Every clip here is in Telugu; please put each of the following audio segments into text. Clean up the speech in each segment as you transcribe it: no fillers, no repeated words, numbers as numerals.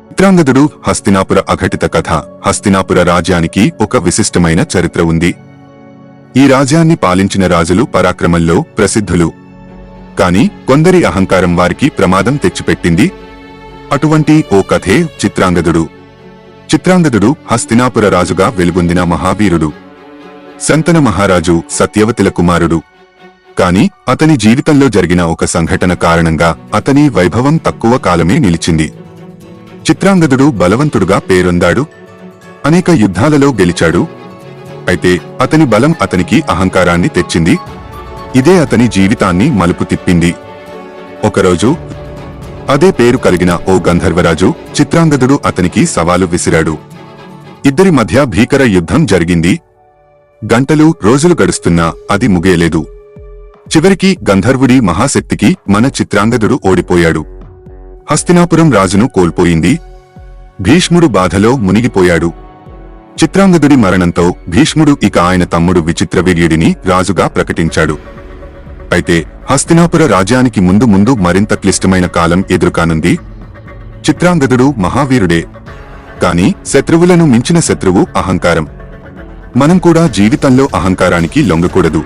చిత్రాంగదుడు హస్తినాపుర అఘటిత కథ. హస్తినాపుర రాజ్యానికి ఒక విశిష్టమైన చరిత్ర ఉంది. ఈ రాజ్యాన్ని పాలించిన రాజులు పరాక్రమంలో ప్రసిద్ధులు. కాని కొందరి అహంకారం వారికి ప్రమాదం తెచ్చిపెట్టింది. అటువంటి ఓ కథే చిత్రాంగదుడు. చిత్రాంగదుడు హస్తినాపుర రాజుగా వెలుగొందిన మహావీరుడు. శంతన మహారాజు సత్యవతిల కుమారుడు. కాని అతని జీవితంలో జరిగిన ఒక సంఘటన కారణంగా అతని వైభవం తక్కువ కాలమే నిలిచింది. చిత్రాంగదుడు బలవంతుడుగా పేరొందాడు. అనేక యుద్ధాలలో గెలిచాడు. అయితే అతని బలం అతనికి అహంకారాన్ని తెచ్చింది. ఇదే అతని జీవితాన్ని మలుపు తిప్పింది. ఒకరోజు అదే పేరు కలిగిన ఓ గంధర్వరాజు చిత్రాంగదుడు అతనికి సవాలు విసిరాడు. ఇద్దరి మధ్య భీకర యుద్ధం జరిగింది. గంటలు రోజులు గడుస్తున్నా అది ముగియలేదు. చివరికి గంధర్వుడి మహాశక్తికి మన చిత్రాంగదుడు ఓడిపోయాడు. హస్తినాపురం రాజును కోల్పోయింది. భీష్ముడు బాధలో మునిగిపోయాడు. చిత్రాంగదుడి మరణంతో భీష్ముడు ఇక ఆయన తమ్ముడు విచిత్రవీర్యుడిని రాజుగా ప్రకటించాడు. అయితే హస్తినాపుర రాజ్యానికి ముందు ముందు మరింత క్లిష్టమైన కాలం ఎదురుకానుంది. చిత్రాంగదుడు మహావీరుడే. కాని శత్రువులను మించిన శత్రువు అహంకారం. మనం కూడా జీవితంలో అహంకారానికి లొంగకూడదు.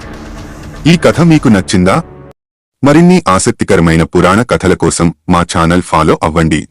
ఈ కథ మీకు నచ్చిందా? మరిన్ని ఆసక్తికరమైన పురాణ కథల కోసం మా ఛానల్ ఫాలో అవ్వండి.